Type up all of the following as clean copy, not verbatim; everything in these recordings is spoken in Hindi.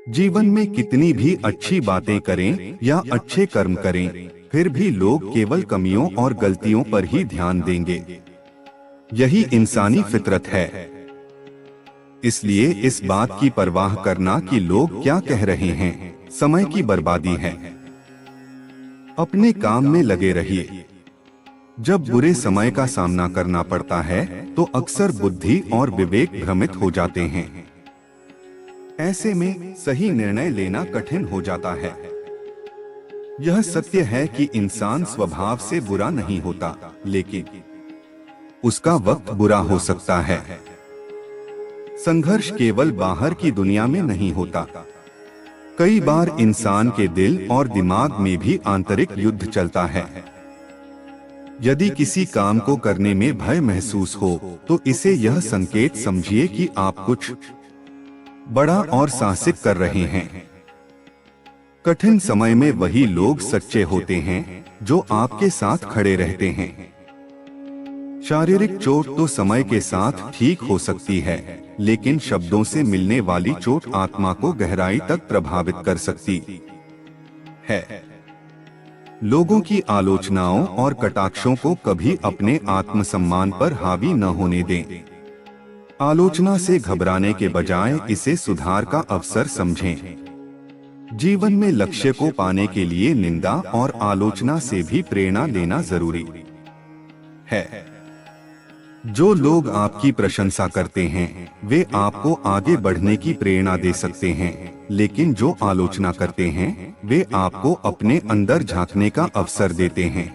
जीवन में कितनी भी अच्छी बातें करें या अच्छे कर्म करें, फिर भी लोग केवल कमियों और गलतियों पर ही ध्यान देंगे। यही इंसानी फितरत है। इसलिए इस बात की परवाह करना कि लोग क्या कह रहे हैं, समय की बर्बादी है। अपने काम में लगे रहिए। जब बुरे समय का सामना करना पड़ता है तो अक्सर बुद्धि और विवेक भ्रमित हो जाते हैं। ऐसे में सही निर्णय लेना कठिन हो जाता है। यह सत्य है कि इंसान स्वभाव से बुरा नहीं होता, लेकिन उसका वक्त बुरा हो सकता है। संघर्ष केवल बाहर की दुनिया में नहीं होता। कई बार इंसान के दिल और दिमाग में भी आंतरिक युद्ध चलता है। यदि किसी काम को करने में भय महसूस हो तो इसे यह संकेत समझिए कि आप कुछ बड़ा और साहसिक कर रहे हैं। कठिन समय में वही लोग सच्चे होते हैं जो आपके साथ खड़े रहते हैं। शारीरिक चोट तो समय के साथ ठीक हो सकती है, लेकिन शब्दों से मिलने वाली चोट आत्मा को गहराई तक प्रभावित कर सकती है। लोगों की आलोचनाओं और कटाक्षों को कभी अपने आत्मसम्मान पर हावी न होने दें। आलोचना से घबराने के बजाय इसे सुधार का अवसर समझें। जीवन में लक्ष्य को पाने के लिए निंदा और आलोचना से भी प्रेरणा लेना जरूरी है। जो लोग आपकी प्रशंसा करते हैं वे आपको आगे बढ़ने की प्रेरणा दे सकते हैं, लेकिन जो आलोचना करते हैं वे आपको अपने अंदर झांकने का अवसर देते हैं।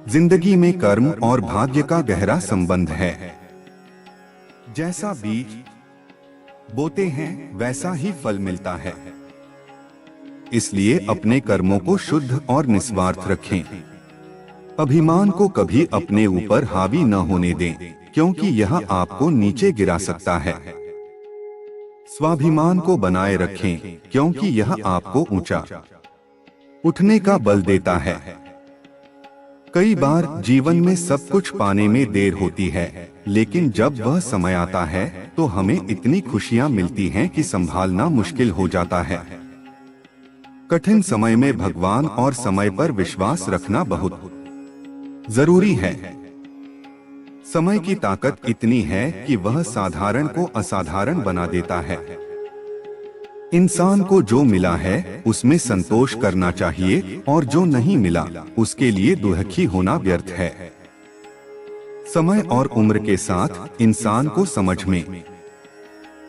जिंदगी में कर्म और भाग्य का गहरा संबंध है। जैसा बीज बोते हैं वैसा ही फल मिलता है। इसलिए अपने कर्मों को शुद्ध और निस्वार्थ रखें। अभिमान को कभी अपने ऊपर हावी न होने दें, क्योंकि यह आपको नीचे गिरा सकता है। स्वाभिमान को बनाए रखें, क्योंकि यह आपको ऊंचा उठने का बल देता है। कई बार जीवन में सब कुछ पाने में देर होती है, लेकिन जब वह समय आता है तो हमें इतनी खुशियां मिलती हैं कि संभालना मुश्किल हो जाता है। कठिन समय में भगवान और समय पर विश्वास रखना बहुत जरूरी है। समय की ताकत इतनी है कि वह साधारण को असाधारण बना देता है। इंसान को जो मिला है उसमें संतोष करना चाहिए, और जो नहीं मिला उसके लिए दुखी होना व्यर्थ है। समय और उम्र के साथ इंसान को समझ में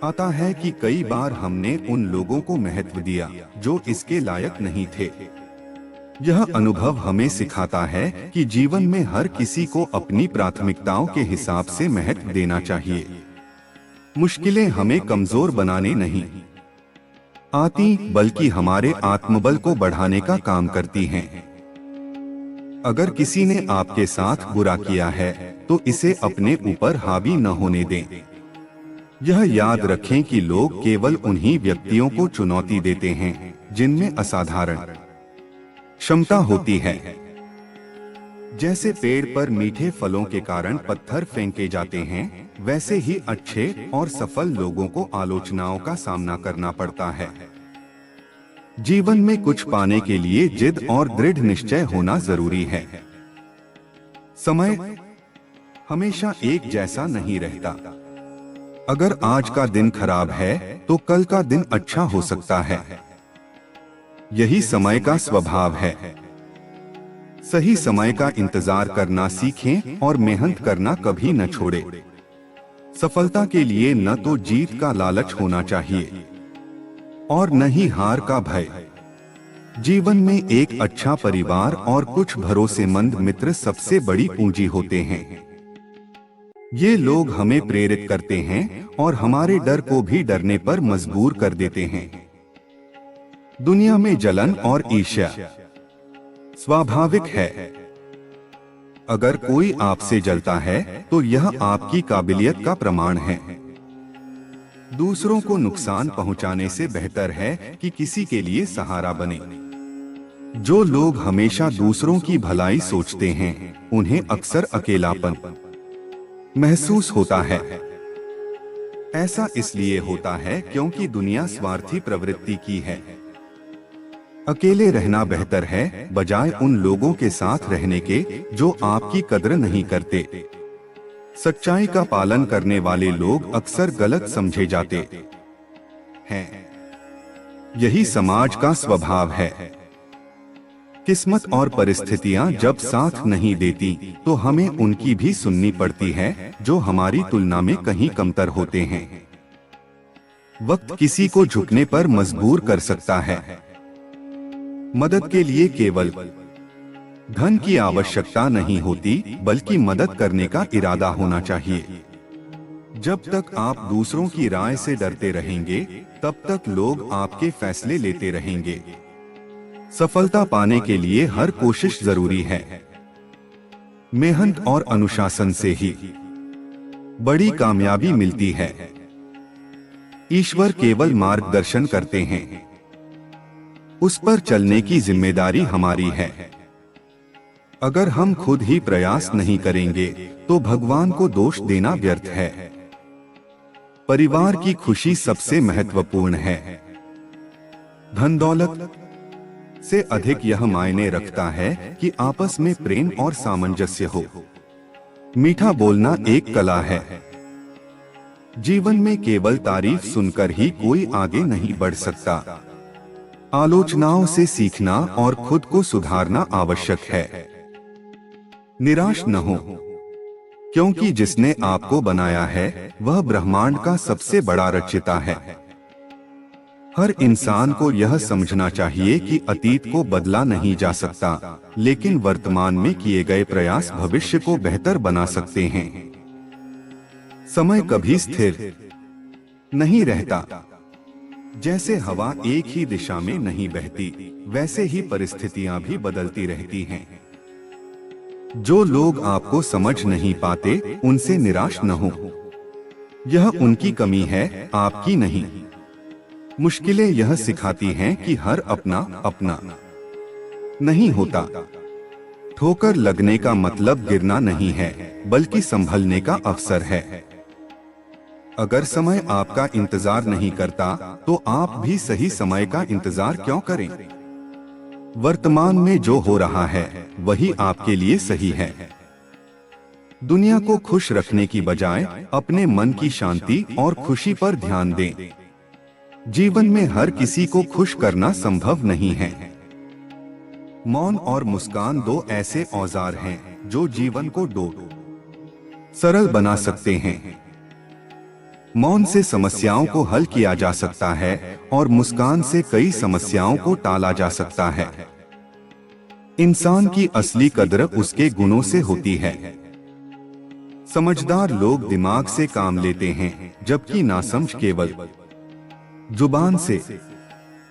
आता है कि कई बार हमने उन लोगों को महत्व दिया जो इसके लायक नहीं थे। यह अनुभव हमें सिखाता है कि जीवन में हर किसी को अपनी प्राथमिकताओं के हिसाब से महत्व देना चाहिए। मुश्किलें हमें कमजोर बनाने नहीं आती, बल्कि हमारे आत्मबल को बढ़ाने का काम करती हैं। अगर किसी ने आपके साथ बुरा किया है तो इसे अपने ऊपर हावी न होने दें। यह याद रखें कि लोग केवल उन्हीं व्यक्तियों को चुनौती देते हैं जिनमें असाधारण क्षमता होती है। जैसे पेड़ पर मीठे फलों के कारण पत्थर फेंके जाते हैं, वैसे ही अच्छे और सफल लोगों को आलोचनाओं का सामना करना पड़ता है। जीवन में कुछ पाने के लिए जिद और दृढ़ निश्चय होना जरूरी है। समय हमेशा एक जैसा नहीं रहता। अगर आज का दिन खराब है तो कल का दिन अच्छा हो सकता है। यही समय का स्वभाव है। सही समय का इंतजार करना सीखें और मेहनत करना कभी न छोड़ें। सफलता के लिए न तो जीत का लालच होना चाहिए और न ही हार का भय। जीवन में एक अच्छा परिवार और कुछ भरोसेमंद मित्र सबसे बड़ी पूंजी होते हैं। ये लोग हमें प्रेरित करते हैं और हमारे डर को भी डरने पर मजबूर कर देते हैं। दुनिया में जलन और ईर्ष्या स्वाभाविक है। अगर कोई आपसे जलता है तो यह आपकी काबिलियत का प्रमाण है। दूसरों को नुकसान पहुंचाने से बेहतर है कि किसी के लिए सहारा बने। जो लोग हमेशा दूसरों की भलाई सोचते हैं, उन्हें अक्सर अकेलापन महसूस होता है। ऐसा इसलिए होता है क्योंकि दुनिया स्वार्थी प्रवृत्ति की है। अकेले रहना बेहतर है बजाय उन लोगों के साथ रहने के जो आपकी कद्र नहीं करते। सच्चाई का पालन करने वाले लोग अक्सर गलत समझे जाते हैं। यही समाज का स्वभाव है। किस्मत और परिस्थितियां जब साथ नहीं देती तो हमें उनकी भी सुननी पड़ती है जो हमारी तुलना में कहीं कमतर होते हैं। वक्त किसी को झुकने पर मजबूर कर सकता है। मदद के लिए केवल धन की आवश्यकता नहीं होती बल्कि मदद करने का इरादा होना चाहिए। जब तक आप दूसरों की राय से डरते रहेंगे तब तक लोग आपके फैसले लेते रहेंगे। सफलता पाने के लिए हर कोशिश जरूरी है। मेहनत और अनुशासन से ही बड़ी कामयाबी मिलती है। ईश्वर केवल मार्गदर्शन करते हैं, उस पर चलने की जिम्मेदारी हमारी है। अगर हम खुद ही प्रयास नहीं करेंगे तो भगवान को दोष देना व्यर्थ है। परिवार की खुशी सबसे महत्वपूर्ण है। धन दौलत से अधिक यह मायने रखता है कि आपस में प्रेम और सामंजस्य हो। मीठा बोलना एक कला है। जीवन में केवल तारीफ सुनकर ही कोई आगे नहीं बढ़ सकता। आलोचनाओं से सीखना और खुद को सुधारना आवश्यक है। निराश न हो, क्योंकि जिसने आपको बनाया है वह ब्रह्मांड का सबसे बड़ा रचयिता है। हर इंसान को यह समझना चाहिए कि अतीत को बदला नहीं जा सकता, लेकिन वर्तमान में किए गए प्रयास भविष्य को बेहतर बना सकते हैं। समय कभी स्थिर नहीं रहता। जैसे हवा एक ही दिशा में नहीं बहती, वैसे ही परिस्थितियां भी बदलती रहती हैं। जो लोग आपको समझ नहीं पाते, उनसे निराश न हो। यह उनकी कमी है, आपकी नहीं। मुश्किलें यह सिखाती हैं कि हर अपना अपना नहीं होता। ठोकर लगने का मतलब गिरना नहीं है, बल्कि संभलने का अवसर है। अगर समय आपका इंतजार नहीं करता, तो आप भी सही समय का इंतजार क्यों करें? वर्तमान में जो हो रहा है वही आपके लिए सही है। दुनिया को खुश रखने की बजाय अपने मन की शांति और खुशी पर ध्यान दें। जीवन में हर किसी को खुश करना संभव नहीं है। मौन और मुस्कान दो ऐसे औजार हैं जो जीवन को सरल बना सकते हैं। मौन से समस्याओं को हल किया जा सकता है और मुस्कान से कई समस्याओं को टाला जा सकता है। इंसान की असली कद्र उसके गुणों से होती है। समझदार लोग दिमाग से काम लेते हैं, जबकि नासमझ केवल जुबान से।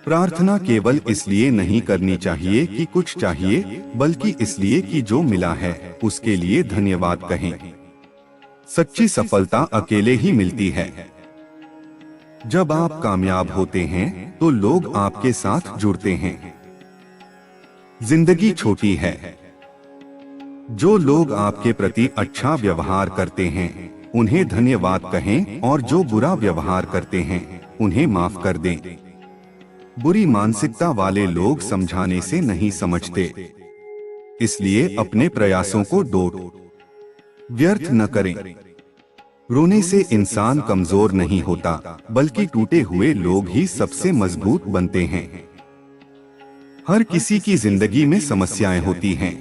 प्रार्थना केवल इसलिए नहीं करनी चाहिए कि कुछ चाहिए, बल्कि इसलिए कि जो मिला है उसके लिए धन्यवाद कहें। सच्ची सफलता अकेले ही मिलती है। जब आप कामयाब होते हैं तो लोग आपके साथ जुड़ते हैं। जिंदगी छोटी है। जो लोग आपके प्रति अच्छा व्यवहार करते हैं उन्हें धन्यवाद कहें, और जो बुरा व्यवहार करते हैं उन्हें माफ कर दें। बुरी मानसिकता वाले लोग समझाने से नहीं समझते, इसलिए अपने प्रयासों को व्यर्थ न करें। रोने से इंसान कमजोर नहीं होता, बल्कि टूटे हुए लोग ही सबसे मजबूत बनते हैं। हर किसी की जिंदगी में समस्याएं होती हैं।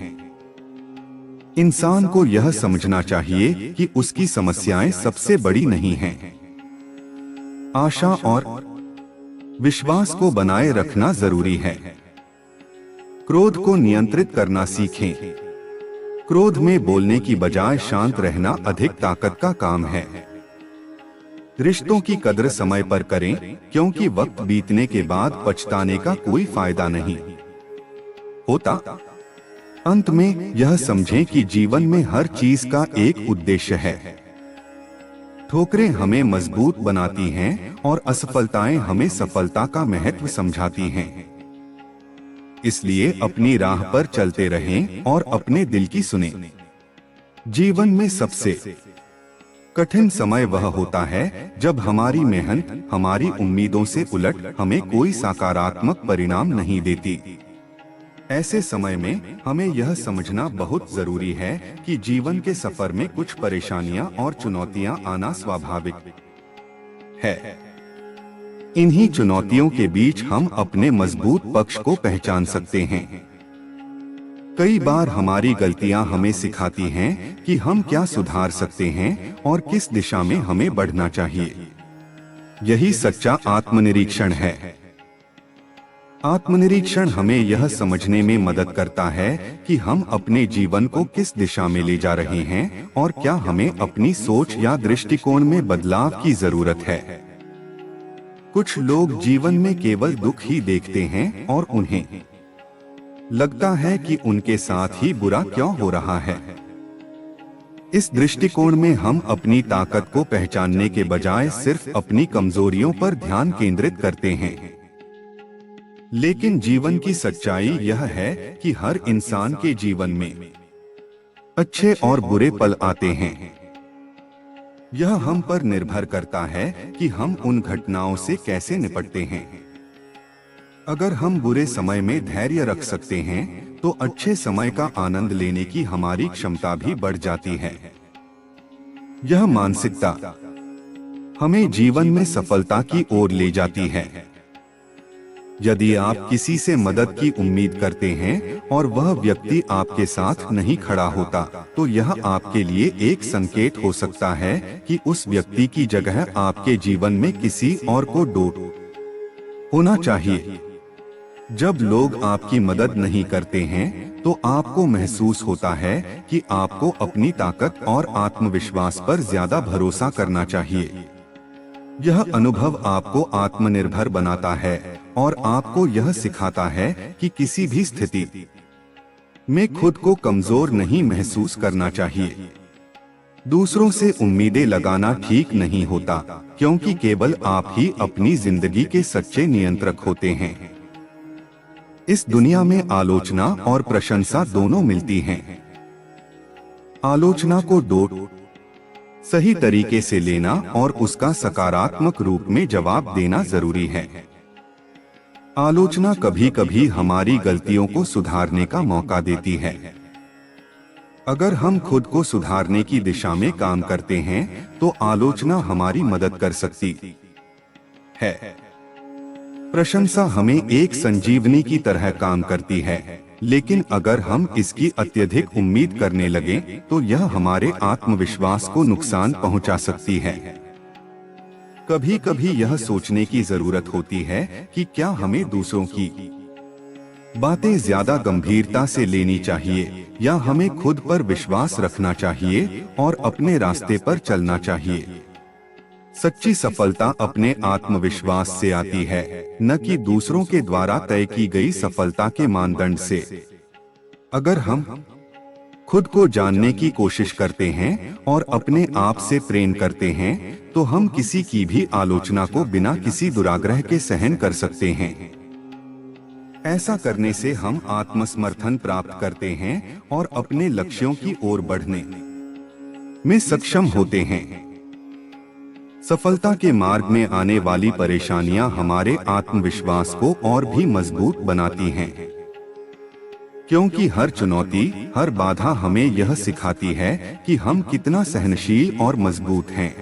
इंसान को यह समझना चाहिए कि उसकी समस्याएं सबसे बड़ी नहीं हैं। आशा और विश्वास को बनाए रखना जरूरी है। क्रोध को नियंत्रित करना सीखें। क्रोध में बोलने की बजाय शांत रहना अधिक ताकत का काम है। रिश्तों की कद्र समय पर करें, क्योंकि वक्त बीतने के बाद पछताने का कोई फायदा नहीं होता। अंत में यह समझें कि जीवन में हर चीज का एक उद्देश्य है। ठोकरें हमें मजबूत बनाती हैं और असफलताएं हमें सफलता का महत्व समझाती हैं। इसलिए अपनी राह पर चलते रहें और अपने दिल की सुनें। जीवन में सबसे कठिन समय वह होता है जब हमारी मेहनत हमारी उम्मीदों से उलट हमें कोई सकारात्मक परिणाम नहीं देती। ऐसे समय में हमें यह समझना बहुत जरूरी है कि जीवन के सफर में कुछ परेशानियां और चुनौतियां आना स्वाभाविक है। इन्हीं चुनौतियों के बीच हम अपने मजबूत पक्ष को पहचान सकते हैं। कई बार हमारी गलतियां हमें सिखाती हैं कि हम क्या सुधार सकते हैं और किस दिशा में हमें बढ़ना चाहिए। यही सच्चा आत्मनिरीक्षण है। आत्मनिरीक्षण हमें यह समझने में मदद करता है कि हम अपने जीवन को किस दिशा में ले जा रहे हैं और क्या हमें अपनी सोच या दृष्टिकोण में बदलाव की जरूरत है। कुछ लोग जीवन में केवल दुख ही देखते हैं और उन्हें लगता है कि उनके साथ ही बुरा क्यों हो रहा है। इस दृष्टिकोण में हम अपनी ताकत को पहचानने के बजाय सिर्फ अपनी कमजोरियों पर ध्यान केंद्रित करते हैं। लेकिन जीवन की सच्चाई यह है कि हर इंसान के जीवन में अच्छे और बुरे पल आते हैं। यह हम पर निर्भर करता है कि हम उन घटनाओं से कैसे निपटते हैं। अगर हम बुरे समय में धैर्य रख सकते हैं तो अच्छे समय का आनंद लेने की हमारी क्षमता भी बढ़ जाती है। यह मानसिकता हमें जीवन में सफलता की ओर ले जाती है। यदि आप किसी से मदद की उम्मीद करते हैं और वह व्यक्ति आपके साथ नहीं खड़ा होता, तो यह आपके लिए एक संकेत हो सकता है कि उस व्यक्ति की जगह आपके जीवन में किसी और को होना चाहिए। जब लोग आपकी मदद नहीं करते हैं तो आपको महसूस होता है कि आपको अपनी ताकत और आत्मविश्वास पर ज्यादा भरोसा करना चाहिए। यह अनुभव आपको आत्मनिर्भर बनाता है और आपको यह सिखाता है कि किसी भी स्थिति में खुद को कमजोर नहीं महसूस करना चाहिए। दूसरों से उम्मीदें लगाना ठीक नहीं होता, क्योंकि केवल आप ही अपनी जिंदगी के सच्चे नियंत्रक होते हैं। इस दुनिया में आलोचना और प्रशंसा दोनों मिलती हैं। आलोचना को सही तरीके से लेना और उसका सकारात्मक रूप में जवाब देना जरूरी है। आलोचना कभी कभी हमारी गलतियों को सुधारने का मौका देती है। अगर हम खुद को सुधारने की दिशा में काम करते हैं तो आलोचना हमारी मदद कर सकती है। प्रशंसा हमें एक संजीवनी की तरह काम करती है, लेकिन अगर हम इसकी अत्यधिक उम्मीद करने लगें तो यह हमारे आत्मविश्वास को नुकसान पहुंचा सकती है। कभी कभी यह सोचने की जरूरत होती है कि क्या हमें दूसरों की बातें ज्यादा गंभीरता से लेनी चाहिए या हमें खुद पर विश्वास रखना चाहिए और अपने रास्ते पर चलना चाहिए। सच्ची सफलता अपने आत्मविश्वास से आती है, न कि दूसरों के द्वारा तय की गई सफलता के मानदंड से। अगर हम खुद को जानने की कोशिश करते हैं और अपने आप से प्रेम करते हैं तो हम किसी की भी आलोचना को बिना किसी दुराग्रह के सहन कर सकते हैं। ऐसा करने से हम आत्मसमर्थन प्राप्त करते हैं और अपने लक्ष्यों की ओर बढ़ने में सक्षम होते हैं। सफलता के मार्ग में आने वाली परेशानियां हमारे आत्मविश्वास को और भी मजबूत बनाती हैं, क्योंकि हर चुनौती, हर बाधा हमें यह सिखाती है कि हम कितना सहनशील और मजबूत हैं।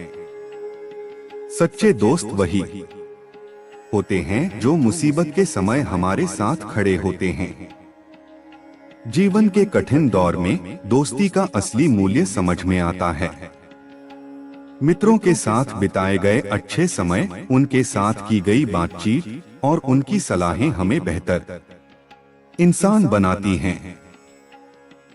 सच्चे दोस्त वही होते हैं जो मुसीबत के समय हमारे साथ खड़े होते हैं। जीवन के कठिन दौर में दोस्ती का असली मूल्य समझ में आता है। मित्रों के साथ बिताए गए अच्छे समय, उनके साथ की गई बातचीत और उनकी सलाहें हमें बेहतर इंसान बनाती हैं।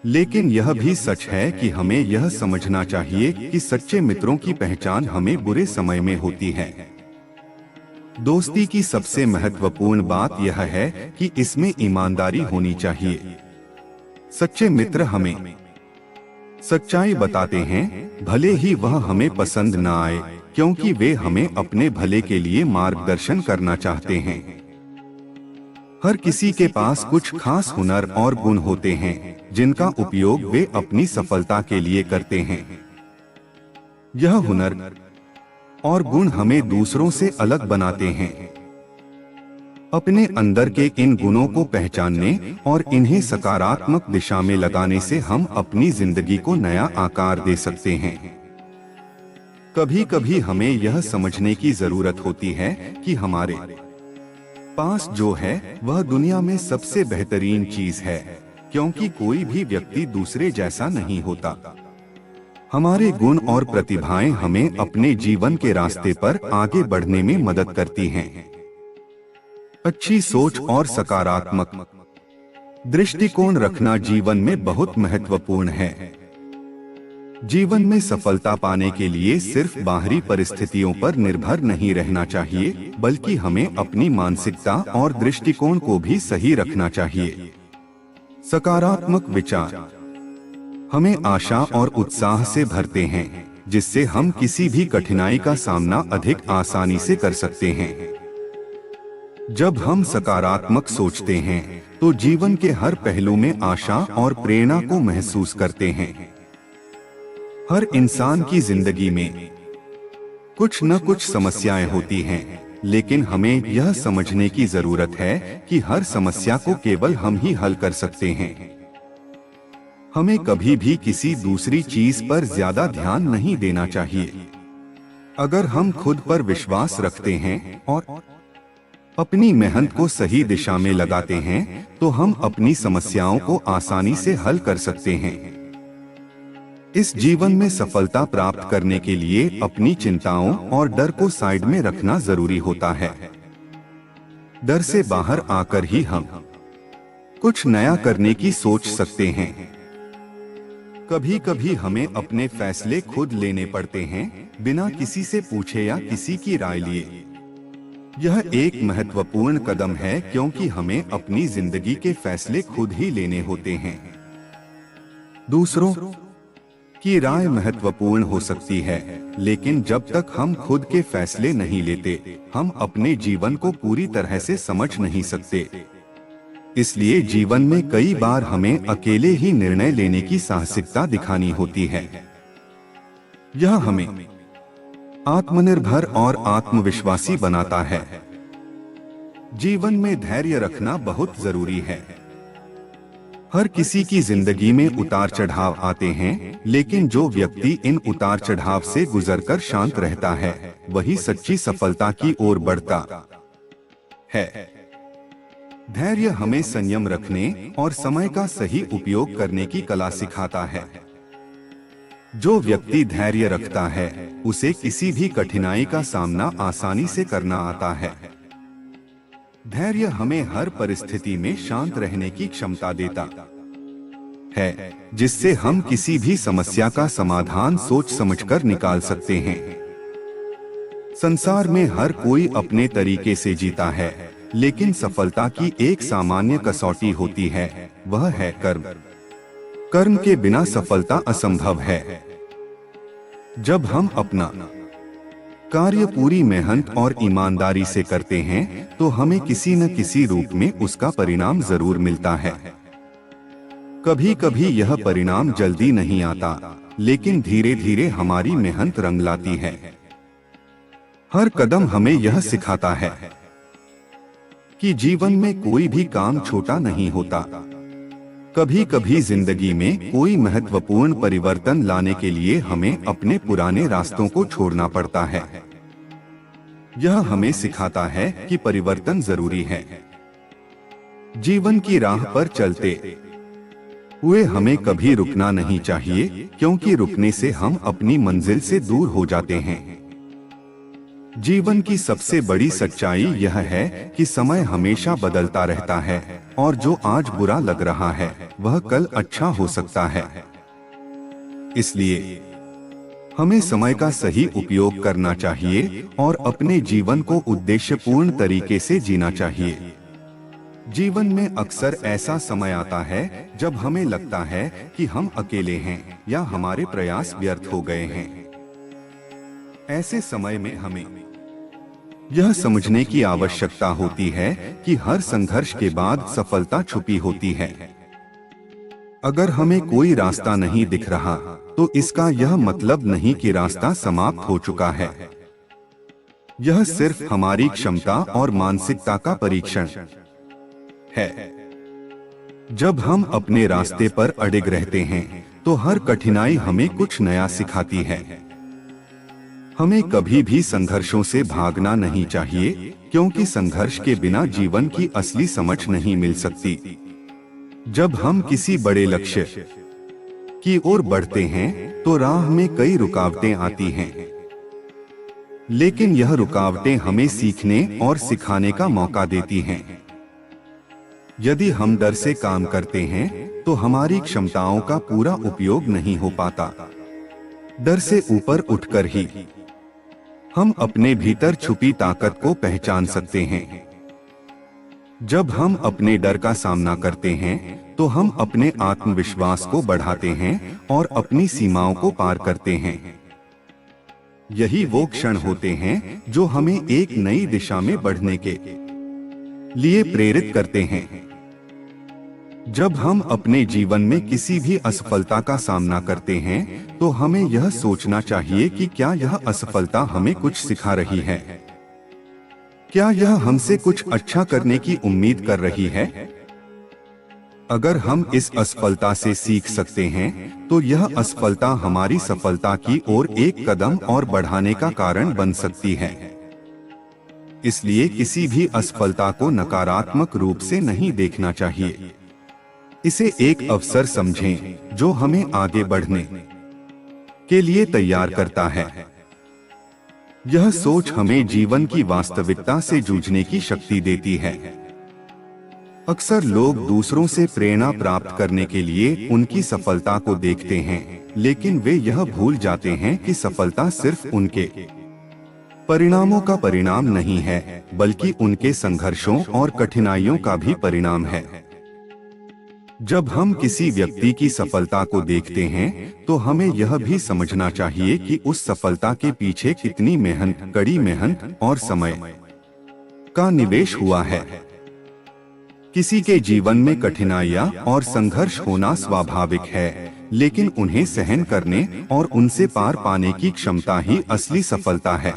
लेकिन यह भी सच है कि हमें यह समझना चाहिए कि सच्चे मित्रों की पहचान हमें बुरे समय में होती है। दोस्ती की सबसे महत्वपूर्ण बात यह है कि इसमें ईमानदारी होनी चाहिए। सच्चे मित्र हमें सच्चाई बताते हैं, भले ही वह हमें पसंद न आए, क्योंकि वे हमें अपने भले के लिए मार्गदर्शन करना चाहते हैं। हर किसी के पास कुछ खास हुनर और गुण होते हैं जिनका उपयोग वे अपनी सफलता के लिए करते हैं। यह हुनर और गुण हमें दूसरों से अलग बनाते हैं। अपने अंदर के इन गुणों को पहचानने और इन्हें सकारात्मक दिशा में लगाने से हम अपनी जिंदगी को नया आकार दे सकते हैं। कभी कभी हमें यह समझने की जरूरत होती है कि हमारे पास जो है वह दुनिया में सबसे बेहतरीन चीज है, क्योंकि कोई भी व्यक्ति दूसरे जैसा नहीं होता। हमारे गुण और प्रतिभाएं हमें अपने जीवन के रास्ते पर आगे बढ़ने में मदद करती हैं। अच्छी सोच और सकारात्मक दृष्टिकोण रखना जीवन में बहुत महत्वपूर्ण है। जीवन में सफलता पाने के लिए सिर्फ बाहरी परिस्थितियों पर निर्भर नहीं रहना चाहिए, बल्कि हमें अपनी मानसिकता और दृष्टिकोण को भी सही रखना चाहिए। सकारात्मक विचार हमें आशा और उत्साह से भरते हैं, जिससे हम किसी भी कठिनाई का सामना अधिक आसानी से कर सकते हैं। जब हम सकारात्मक सोचते हैं तो जीवन के हर पहलू में आशा और प्रेरणा को महसूस करते हैं। हर इंसान की जिंदगी में कुछ न कुछ समस्याएं होती हैं, लेकिन हमें यह समझने की जरूरत है कि हर समस्या को केवल हम ही हल कर सकते हैं। हमें कभी भी किसी दूसरी चीज पर ज्यादा ध्यान नहीं देना चाहिए। अगर हम खुद पर विश्वास रखते हैं और अपनी मेहनत को सही दिशा में लगाते हैं, तो हम अपनी समस्याओं को आसानी से हल कर सकते हैं। इस जीवन में सफलता प्राप्त करने के लिए अपनी चिंताओं और डर को साइड में रखना जरूरी होता है। डर से बाहर आकर ही हम कुछ नया करने की सोच सकते हैं। कभी कभी हमें अपने फैसले खुद लेने पड़ते हैं, बिना किसी से पूछे या किसी की राय लिए। यह एक महत्वपूर्ण कदम है, क्योंकि हमें अपनी जिंदगी के फैसले खुद ही लेने होते हैं। दूसरों की राय महत्वपूर्ण हो सकती है, लेकिन जब तक हम खुद के फैसले नहीं लेते, हम अपने जीवन को पूरी तरह से समझ नहीं सकते। इसलिए जीवन में कई बार हमें अकेले ही निर्णय लेने की साहसिकता दिखानी होती है। यह हमें आत्मनिर्भर और आत्मविश्वासी बनाता है। जीवन में धैर्य रखना बहुत जरूरी है। हर किसी की जिंदगी में उतार चढ़ाव आते हैं, लेकिन जो व्यक्ति इन उतार चढ़ाव से गुजरकर शांत रहता है, वही सच्ची सफलता की ओर बढ़ता है। धैर्य हमें संयम रखने और समय का सही उपयोग करने की कला सिखाता है। जो व्यक्ति धैर्य रखता है, उसे किसी भी कठिनाई का सामना आसानी से करना आता है। धैर्य हमें हर परिस्थिति में शांत रहने की क्षमता देता है, जिससे हम किसी भी समस्या का समाधान सोच समझकर निकाल सकते हैं। संसार में हर कोई अपने तरीके से जीता है, लेकिन सफलता की एक सामान्य कसौटी होती है, वह है कर्म। कर्म के बिना सफलता असंभव है। जब हम अपना कार्य पूरी मेहनत और ईमानदारी से करते हैं, तो हमें किसी न किसी रूप में उसका परिणाम जरूर मिलता है। कभी कभी यह परिणाम जल्दी नहीं आता, लेकिन धीरे धीरे हमारी मेहनत रंग लाती है। हर कदम हमें यह सिखाता है कि जीवन में कोई भी काम छोटा नहीं होता। कभी कभी जिंदगी में कोई महत्वपूर्ण परिवर्तन लाने के लिए हमें अपने पुराने रास्तों को छोड़ना पड़ता है। यह हमें सिखाता है कि परिवर्तन जरूरी है। जीवन की राह पर चलते हुए हमें कभी रुकना नहीं चाहिए, क्योंकि रुकने से हम अपनी मंजिल से दूर हो जाते हैं। जीवन की सबसे बड़ी सच्चाई यह है कि समय हमेशा बदलता रहता है, और जो आज बुरा लग रहा है वह कल अच्छा हो सकता है। इसलिए हमें समय का सही उपयोग करना चाहिए और अपने जीवन को उद्देश्यपूर्ण तरीके से जीना चाहिए। जीवन में अक्सर ऐसा समय आता है जब हमें लगता है कि हम अकेले हैं या हमारे प्रयास व्यर्थ हो गए हैं। ऐसे समय में हमें यह समझने की आवश्यकता होती है कि हर संघर्ष के बाद सफलता छुपी होती है। अगर हमें कोई रास्ता नहीं दिख रहा, तो इसका यह मतलब नहीं कि रास्ता समाप्त हो चुका है। यह सिर्फ हमारी क्षमता और मानसिकता का परीक्षण है। जब हम अपने रास्ते पर अडिग रहते हैं तो हर कठिनाई हमें कुछ नया सिखाती है। हमें कभी भी संघर्षों से भागना नहीं चाहिए, क्योंकि संघर्ष के बिना जीवन की असली समझ नहीं मिल सकती। जब हम किसी बड़े लक्ष्य की ओर बढ़ते हैं तो राह में कई रुकावटें आती हैं, लेकिन यह रुकावटें हमें सीखने और सिखाने का मौका देती हैं। यदि हम डर से काम करते हैं तो हमारी क्षमताओं का पूरा उपयोग नहीं हो पाता। डर से ऊपर उठकर ही हम अपने भीतर छुपी ताकत को पहचान सकते हैं। जब हम अपने डर का सामना करते हैं तो हम अपने आत्मविश्वास को बढ़ाते हैं और अपनी सीमाओं को पार करते हैं। यही वो क्षण होते हैं जो हमें एक नई दिशा में बढ़ने के लिए प्रेरित करते हैं। जब हम अपने जीवन में किसी भी असफलता का सामना करते हैं तो हमें यह सोचना चाहिए कि क्या यह असफलता हमें कुछ सिखा रही है? क्या यह हमसे कुछ अच्छा करने की उम्मीद कर रही है? अगर हम इस असफलता से सीख सकते हैं तो यह असफलता हमारी सफलता की ओर एक कदम और बढ़ाने का कारण बन सकती है। इसलिए किसी भी असफलता को नकारात्मक रूप से नहीं देखना चाहिए। इसे एक अवसर समझें जो हमें आगे बढ़ने के लिए तैयार करता है। यह सोच हमें जीवन की वास्तविकता से जूझने की शक्ति देती है। अक्सर लोग दूसरों से प्रेरणा प्राप्त करने के लिए उनकी सफलता को देखते हैं, लेकिन वे यह भूल जाते हैं कि सफलता सिर्फ उनके परिणामों का परिणाम नहीं है, बल्कि उनके संघर्षों और कठिनाइयों का भी परिणाम है। जब हम किसी व्यक्ति की सफलता को देखते हैं तो हमें यह भी समझना चाहिए कि उस सफलता के पीछे कितनी मेहनत, कड़ी मेहनत और समय का निवेश हुआ है। किसी के जीवन में कठिनाइयां और संघर्ष होना स्वाभाविक है, लेकिन उन्हें सहन करने और उनसे पार पाने की क्षमता ही असली सफलता है।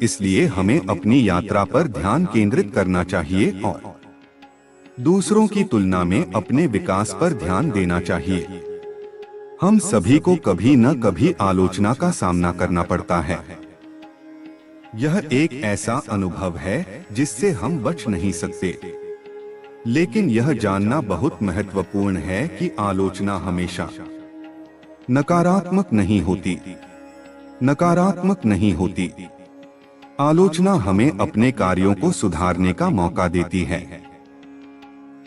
इसलिए हमें अपनी यात्रा पर ध्यान केंद्रित करना चाहिए और दूसरों की तुलना में अपने विकास पर ध्यान देना चाहिए। हम सभी को कभी न कभी आलोचना का सामना करना पड़ता है। यह एक ऐसा अनुभव है जिससे हम बच नहीं सकते, लेकिन यह जानना बहुत महत्वपूर्ण है कि आलोचना हमेशा नकारात्मक नहीं होती। नकारात्मक नहीं होती। आलोचना हमें अपने कार्यों को सुधारने का मौका देती है।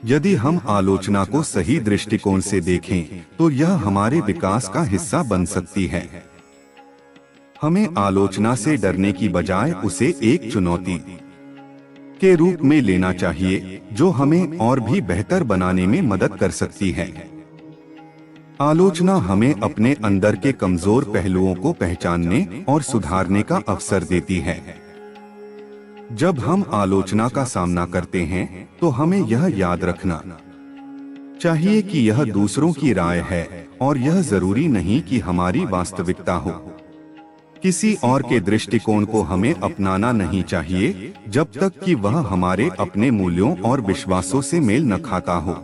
यदि हम आलोचना को सही दृष्टिकोण से देखें तो यह हमारे विकास का हिस्सा बन सकती है। हमें आलोचना से डरने की बजाय उसे एक चुनौती के रूप में लेना चाहिए, जो हमें और भी बेहतर बनाने में मदद कर सकती है। आलोचना हमें अपने अंदर के कमजोर पहलुओं को पहचानने और सुधारने का अवसर देती है। जब हम आलोचना का सामना करते हैं तो हमें यह याद रखना चाहिए कि यह दूसरों की राय है और यह जरूरी नहीं कि हमारी वास्तविकता हो। किसी और के दृष्टिकोण को हमें अपनाना नहीं चाहिए जब तक कि वह हमारे अपने मूल्यों और विश्वासों से मेल न खाता हो।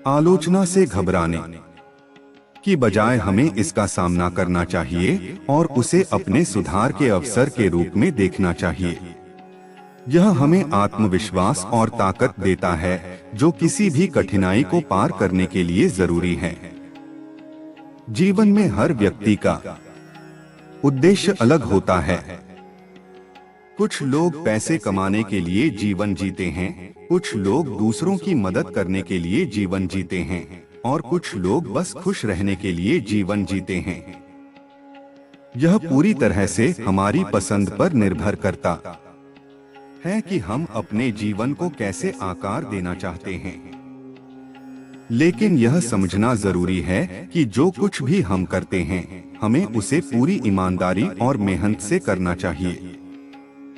आलोचना से घबराने की बजाय हमें इसका सामना करना चाहिए और उसे अपने सुधार के अवसर के रूप में देखना चाहिए। यह हमें आत्मविश्वास और ताकत देता है जो किसी भी कठिनाई को पार करने के लिए जरूरी है। जीवन में हर व्यक्ति का उद्देश्य अलग होता है। कुछ लोग पैसे कमाने के लिए जीवन जीते हैं, कुछ लोग दूसरों की मदद करने के लिए जीवन जीते हैं और कुछ लोग बस खुश रहने के लिए जीवन जीते हैं। यह पूरी तरह से हमारी पसंद पर निर्भर करता है कि हम अपने जीवन को कैसे आकार देना चाहते हैं। लेकिन यह समझना जरूरी है कि जो कुछ भी हम करते हैं हमें उसे पूरी ईमानदारी और मेहनत से करना चाहिए।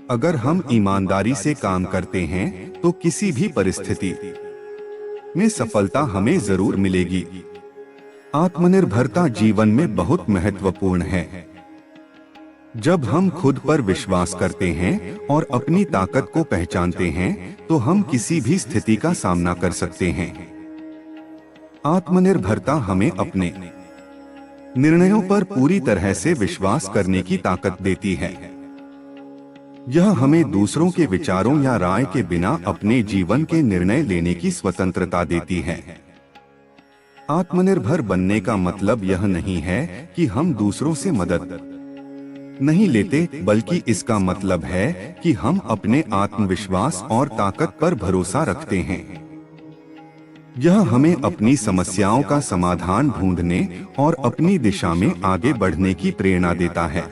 अगर हम ईमानदारी से काम करते हैं तो किसी भी परिस्थिति में सफलता हमें जरूर मिलेगी। आत्मनिर्भरता जीवन में बहुत महत्वपूर्ण है। जब हम खुद पर विश्वास करते हैं और अपनी ताकत को पहचानते हैं तो हम किसी भी स्थिति का सामना कर सकते हैं। आत्मनिर्भरता हमें अपने निर्णयों पर पूरी तरह से विश्वास करने की ताकत देती है। यह हमें दूसरों के विचारों या राय के बिना अपने जीवन के निर्णय लेने की स्वतंत्रता देती है। आत्मनिर्भर बनने का मतलब यह नहीं है कि हम दूसरों से मदद नहीं लेते, बल्कि इसका मतलब है कि हम अपने आत्मविश्वास और ताकत पर भरोसा रखते हैं। यह हमें अपनी समस्याओं का समाधान ढूंढने और अपनी दिशा में आगे बढ़ने की प्रेरणा देता है।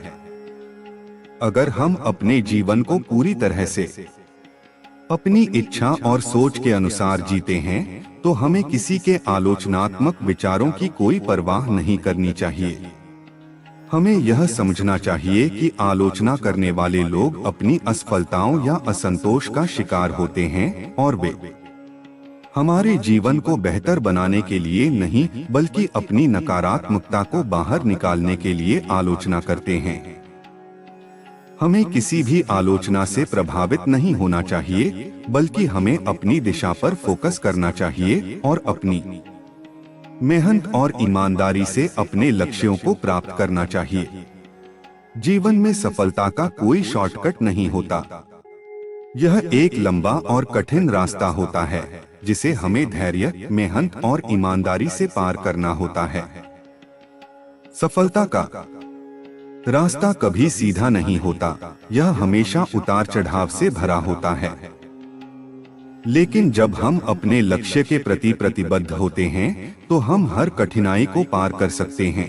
अगर हम अपने जीवन को पूरी तरह से अपनी इच्छा और सोच के अनुसार जीते हैं तो हमें किसी के आलोचनात्मक विचारों की कोई परवाह नहीं करनी चाहिए। हमें यह समझना चाहिए कि आलोचना करने वाले लोग अपनी असफलताओं या असंतोष का शिकार होते हैं और वे हमारे जीवन को बेहतर बनाने के लिए नहीं बल्कि अपनी नकारात्मकता को बाहर निकालने के लिए आलोचना करते हैं। हमें किसी भी आलोचना से प्रभावित नहीं होना चाहिए, बल्कि हमें अपनी दिशा पर फोकस करना चाहिए और अपनी मेहनत और ईमानदारी से अपने लक्ष्यों को प्राप्त करना चाहिए। जीवन में सफलता का कोई शॉर्टकट नहीं होता। यह एक लंबा और कठिन रास्ता होता है जिसे हमें धैर्य, मेहनत और ईमानदारी से पार करना होता है। सफलता का रास्ता कभी सीधा नहीं होता, यह हमेशा उतार चढ़ाव से भरा होता है। लेकिन जब हम अपने लक्ष्य के प्रति प्रतिबद्ध होते हैं तो हम हर कठिनाई को पार कर सकते हैं।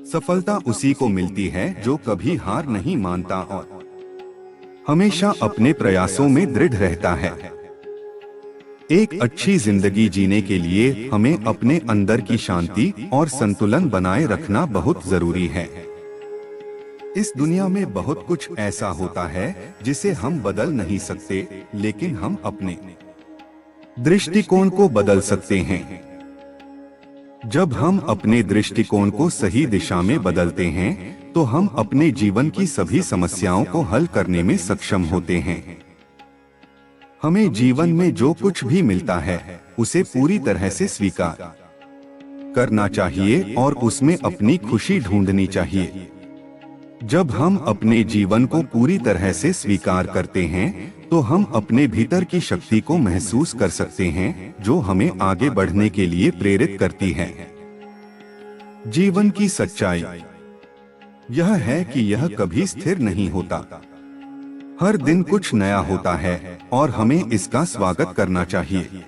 सफलता उसी को मिलती है जो कभी हार नहीं मानता और हमेशा अपने प्रयासों में दृढ़ रहता है। एक अच्छी जिंदगी जीने के लिए हमें अपने अंदर की शांति और संतुलन बनाए रखना बहुत जरूरी है। इस दुनिया में बहुत कुछ ऐसा होता है जिसे हम बदल नहीं सकते, लेकिन हम अपने दृष्टिकोण को बदल सकते हैं। जब हम अपने दृष्टिकोण को सही दिशा में बदलते हैं तो हम अपने जीवन की सभी समस्याओं को हल करने में सक्षम होते हैं। हमें जीवन में जो कुछ भी मिलता है उसे पूरी तरह से स्वीकार करना चाहिए और उसमें अपनी खुशी ढूंढनी चाहिए। जब हम अपने जीवन को पूरी तरह से स्वीकार करते हैं तो हम अपने भीतर की शक्ति को महसूस कर सकते हैं जो हमें आगे बढ़ने के लिए प्रेरित करती है। जीवन की सच्चाई यह है कि यह कभी स्थिर नहीं होता। हर दिन कुछ नया होता है और हमें इसका स्वागत करना चाहिए।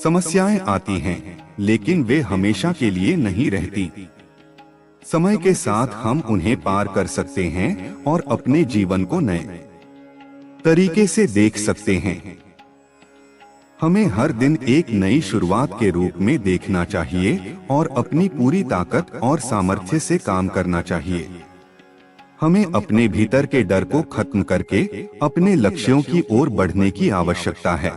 समस्याएं आती हैं, लेकिन वे हमेशा के लिए नहीं रहती। समय के साथ हम उन्हें पार कर सकते हैं और अपने जीवन को नए तरीके से देख सकते हैं। हमें हर दिन एक नई शुरुआत के रूप में देखना चाहिए और अपनी पूरी ताकत और सामर्थ्य से काम करना चाहिए। हमें अपने भीतर के डर को खत्म करके अपने लक्ष्यों की ओर बढ़ने की आवश्यकता है।